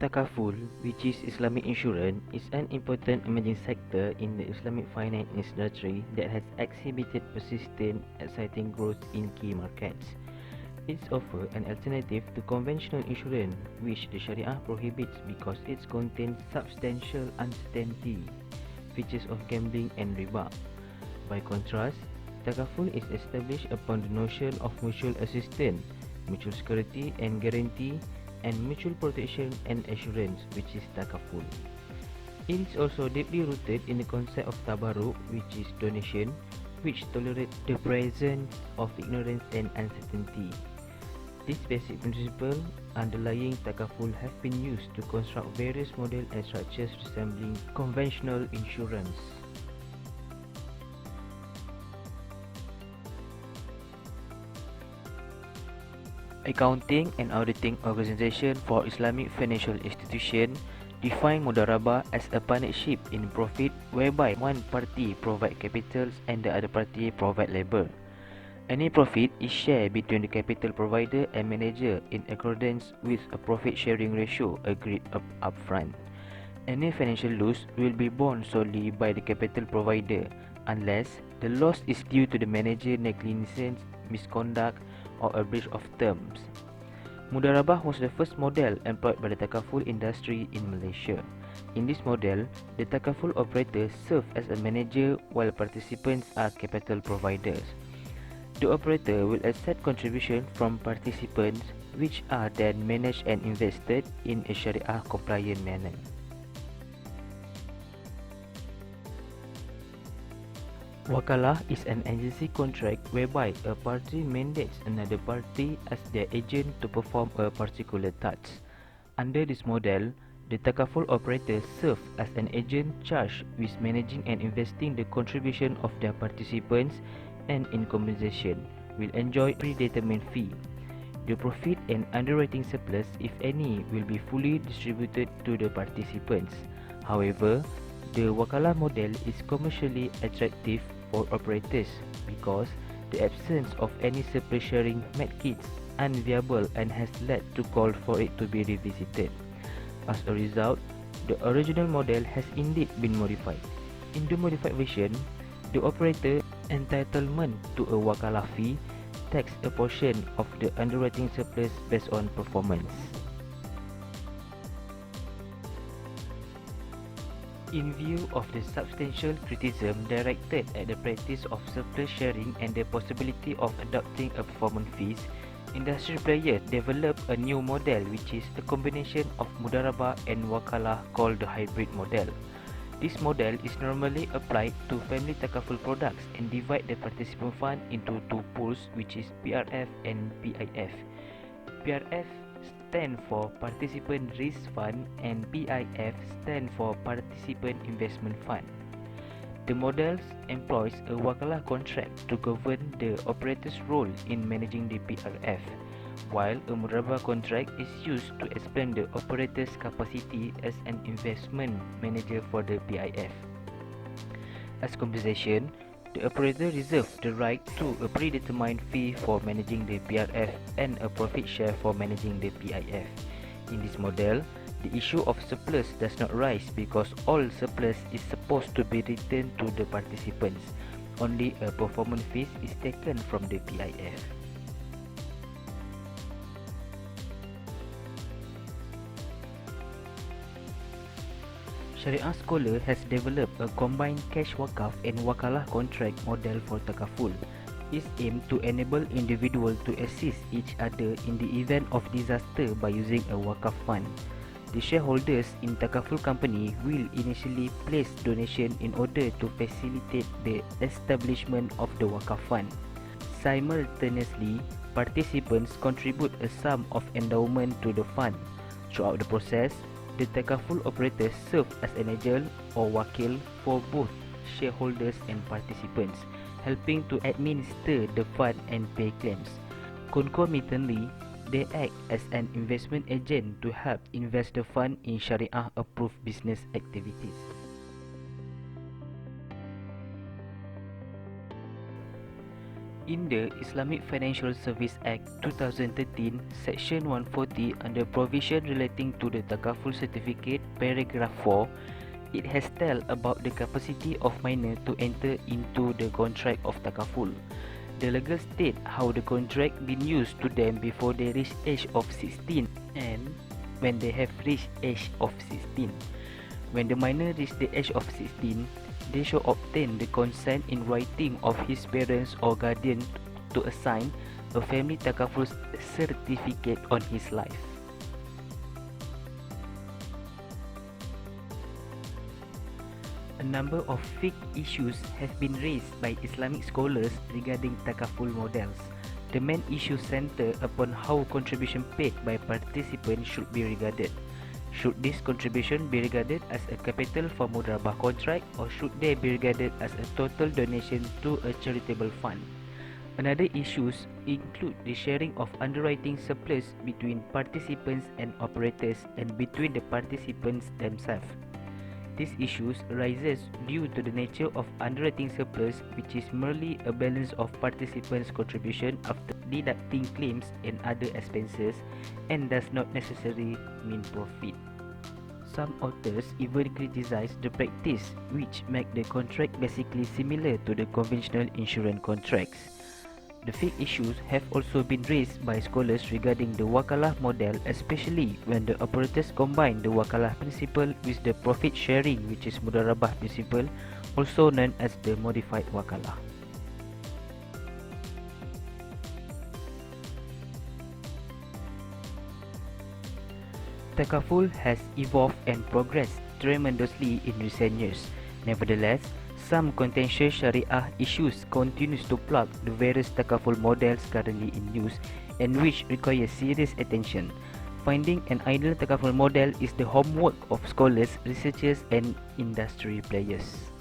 Takaful, which is Islamic insurance, is an important emerging sector in the Islamic finance industry that has exhibited persistent, exciting growth in key markets. It offers an alternative to conventional insurance, which the Sharia prohibits because it contains substantial uncertainty, features of gambling and riba. By contrast, Takaful is established upon the notion of mutual assistance, mutual security and guarantee, and mutual protection and assurance, which is Takaful. It is also deeply rooted in the concept of tabarruk, which is donation, which tolerates the presence of ignorance and uncertainty. These basic principles underlying Takaful have been used to construct various models and structures resembling conventional insurance. Accounting and Auditing Organization for Islamic Financial Institution define Mudarabah as a partnership in profit whereby one party provide capitals and the other party provide labor. Any profit is shared between the capital provider and manager in accordance with a profit sharing ratio agreed upfront. Any financial loss will be borne solely by the capital provider unless the loss is due to the manager negligence, misconduct, or a breach of terms. Mudarabah was the first model employed by the Takaful industry in Malaysia. In this model, the Takaful operator serves as a manager while participants are capital providers. The operator will accept contributions from participants which are then managed and invested in a Sharia compliant manner. Wakalah is an agency contract whereby a party mandates another party as their agent to perform a particular task. Under this model, the Takaful operator serves as an agent charged with managing and investing the contribution of their participants and in compensation will enjoy a predetermined fee. The profit and underwriting surplus, if any, will be fully distributed to the participants. However, the Wakalah model is commercially attractive for operators because the absence of any surplus sharing makes it unviable and has led to call for it to be revisited. As a result, the original model has indeed been modified. In the modified version, the operator entitlement to a Wakalah fee takes a portion of the underwriting surplus based on performance. In view of the substantial criticism directed at the practice of surplus sharing and the possibility of adopting a performance fees, industry players developed a new model which is a combination of Mudarabah and Wakalah called the hybrid model. This model is normally applied to family Takaful products and divide the participant fund into two pools, which is PRF and PIF. PRF stand for Participant Risk Fund and PIF stand for Participant Investment Fund. The model employs a Wakalah contract to govern the operator's role in managing the PRF, while a Mudarabah contract is used to explain the operator's capacity as an investment manager for the PIF. As compensation, the operator reserves the right to a predetermined fee for managing the PRF and a profit share for managing the PIF. In this model, the issue of surplus does not rise because all surplus is supposed to be returned to the participants. Only a performance fee is taken from the PIF. Sharia Scholar has developed a combined cash wakaf and wakalah contract model for Takaful. It aims to enable individuals to assist each other in the event of disaster by using a wakaf fund. The shareholders in Takaful company will initially place donation in order to facilitate the establishment of the wakaf fund. Simultaneously, participants contribute a sum of endowment to the fund. Throughout the process, the Takaful operator serves as an agent or wakil for both shareholders and participants, helping to administer the fund and pay claims. Concomitantly, they act as an investment agent to help invest the fund in Sharia-approved business activities. In the Islamic Financial Service Act 2013, Section 140 under provision relating to the Takaful Certificate, paragraph 4, it has tell about the capacity of minor to enter into the contract of Takaful. The legal state how the contract been used to them before they reach age of 16 and when they have reached age of 16. When the minor reach the age of 16, they should obtain the consent in writing of his parents or guardian to assign a family takaful certificate on his life. A number of fiqh issues have been raised by Islamic scholars regarding Takaful models. The main issue center upon how contribution paid by participants should be regarded. Should this contribution be regarded as a capital for mudarabah contract or should they be regarded as a total donation to a charitable fund? Another issues include the sharing of underwriting surplus between participants and operators and between the participants themselves. These issues arises due to the nature of underwriting surplus, which is merely a balance of participants' contribution after deducting claims and other expenses and does not necessarily mean profit. Some authors even criticize the practice, which make the contract basically similar to the conventional insurance contracts. The fiqh issues have also been raised by scholars regarding the wakalah model, especially when the operators combine the wakalah principle with the profit sharing, which is mudarabah principle, also known as the modified wakalah. Takaful has evolved and progressed tremendously in recent years. Nevertheless, some contentious Sharia issues continues to plague the various Takaful models currently in use and which require serious attention. Finding an ideal Takaful model is the homework of scholars, researchers and industry players.